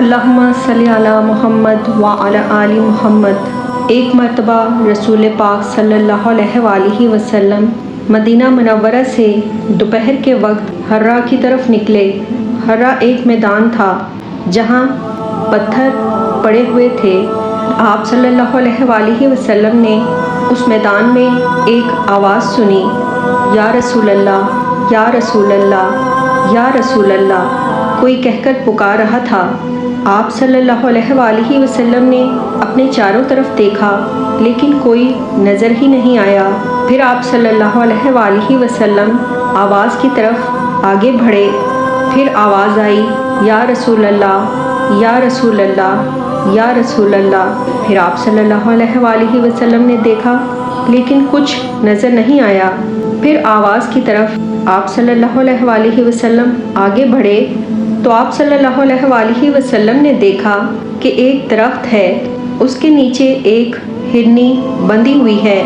اللہم صلی علی محمد وعلی آل محمد۔ ایک مرتبہ رسول پاک صلی اللہ علیہ وآلہ وسلم مدینہ منورہ سے دوپہر کے وقت حرا کی طرف نکلے۔ حرا ایک میدان تھا جہاں پتھر پڑے ہوئے تھے۔ آپ صلی اللہ علیہ وآلہ وسلم نے اس میدان میں ایک آواز سنی، یا رسول اللہ، یا رسول اللہ، یا رسول اللہ، کوئی کہہ کر پکار رہا تھا۔ آپ صلی اللہ علیہ وآلہ وسلم نے اپنے چاروں طرف دیکھا لیکن کوئی نظر ہی نہیں آیا۔ پھر آپ صلی اللہ علیہ وآلہ وسلم آواز کی طرف آگے بڑھے۔ پھر آواز آئی، یا رسول اللہ، یا رسول اللہ، یا رسول اللہ۔ پھر آپ صلی اللہ علیہ وآلہ وسلم نے دیکھا لیکن کچھ نظر نہیں آیا۔ پھر آواز کی طرف آپ صلی اللہ علیہ وآلہ وسلم آگے بڑھے تو آپ صلی اللہ علیہ وآلہ وسلم نے دیکھا کہ ایک درخت ہے، اس کے نیچے ایک ہرنی بندھی ہوئی ہے،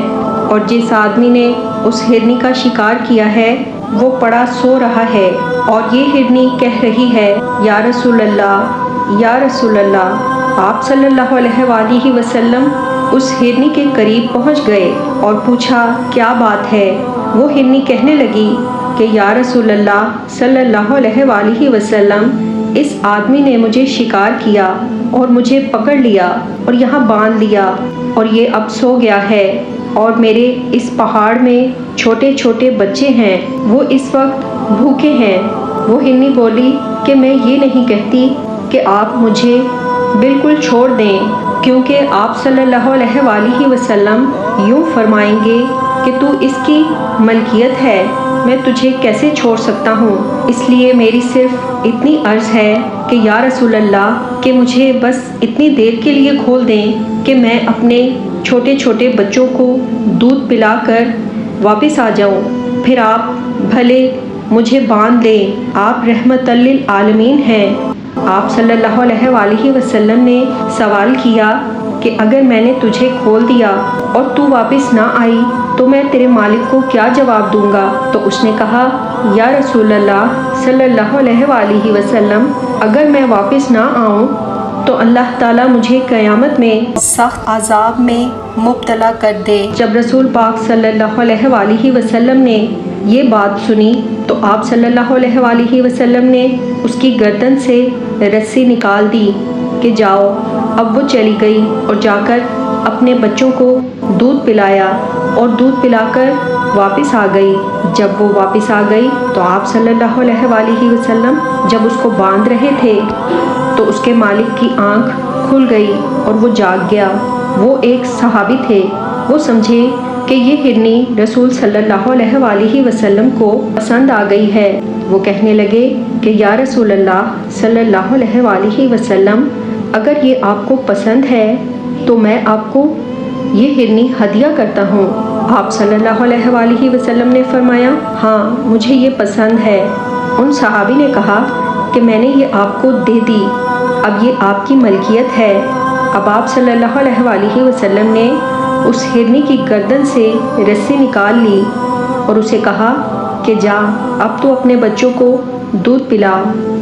اور جس آدمی نے اس ہرنی کا شکار کیا ہے وہ پڑا سو رہا ہے، اور یہ ہرنی کہہ رہی ہے، یا رسول اللہ، یا رسول اللہ۔ آپ صلی اللہ علیہ وآلہ وسلم اس ہرنی کے قریب پہنچ گئے اور پوچھا کیا بات ہے۔ وہ ہرنی کہنے لگی کہ یا رسول اللہ صلی اللہ علیہ وآلہ وسلم، اس آدمی نے مجھے شکار کیا اور مجھے پکڑ لیا اور یہاں باندھ لیا، اور یہ اب سو گیا ہے، اور میرے اس پہاڑ میں چھوٹے چھوٹے بچے ہیں، وہ اس وقت بھوکے ہیں۔ وہ ہرنی بولی کہ میں یہ نہیں کہتی کہ آپ مجھے بالکل چھوڑ دیں، کیونکہ آپ صلی اللہ علیہ وآلہ وسلم یوں فرمائیں گے کہ تو اس کی ملکیت ہے، میں تجھے کیسے چھوڑ سکتا ہوں۔ اس لیے میری صرف اتنی عرض ہے کہ یا رسول اللہ کہ مجھے بس اتنی دیر کے لیے کھول دیں کہ میں اپنے چھوٹے چھوٹے بچوں کو دودھ پلا کر واپس آ جاؤں، پھر آپ بھلے مجھے باندھ لیں، آپ رحمت للعالمین ہیں۔ آپ صلی اللہ علیہ وآلہ وسلم نے سوال کیا کہ اگر میں نے تجھے کھول دیا اور تو واپس نہ آئی تو میں تیرے مالک کو کیا جواب دوں گا؟ تو اس نے کہا، یا رسول اللہ صلی اللہ علیہ وآلہ وسلم، اگر میں واپس نہ آؤں تو اللہ تعالیٰ مجھے قیامت میں سخت عذاب میں مبتلا کر دے۔ جب رسول پاک صلی اللہ علیہ وآلہ وسلم نے یہ بات سنی تو آپ صلی اللہ علیہ وآلہ وسلم نے اس کی گردن سے رسی نکال دی کہ جاؤ۔ اب وہ چلی گئی اور جا کر اپنے بچوں کو دودھ پلایا اور دودھ پلا کر واپس آ گئی۔ جب وہ واپس آ گئی تو آپ صلی اللہ علیہ وآلہ وسلم جب اس کو باندھ رہے تھے تو اس کے مالک کی آنکھ کھل گئی اور وہ جاگ گیا۔ وہ ایک صحابی تھے، وہ سمجھے کہ یہ ہرنی رسول صلی اللہ علیہ وآلہ وسلم کو پسند آ گئی ہے۔ وہ کہنے لگے کہ یا رسول اللہ صلی اللہ علیہ وآلہ وسلم، اگر یہ آپ کو پسند ہے تو میں آپ کو یہ ہرنی ہدیہ کرتا ہوں۔ آپ صلی اللہ علیہ وآلہ وسلم نے فرمایا، ہاں مجھے یہ پسند ہے۔ ان صحابی نے کہا کہ میں نے یہ آپ کو دے دی، اب یہ آپ کی ملکیت ہے۔ اب آپ صلی اللہ علیہ وآلہ وسلم نے اس ہرنی کی گردن سے رسی نکال لی اور اسے کہا کہ جا، اب تو اپنے بچوں کو دودھ پلا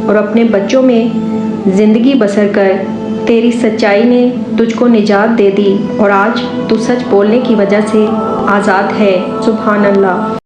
اور اپنے بچوں میں زندگی بسر کر، تیری سچائی نے تجھ کو نجات دے دی اور آج تو سچ بولنے کی وجہ سے آزاد ہے۔ سبحان اللہ۔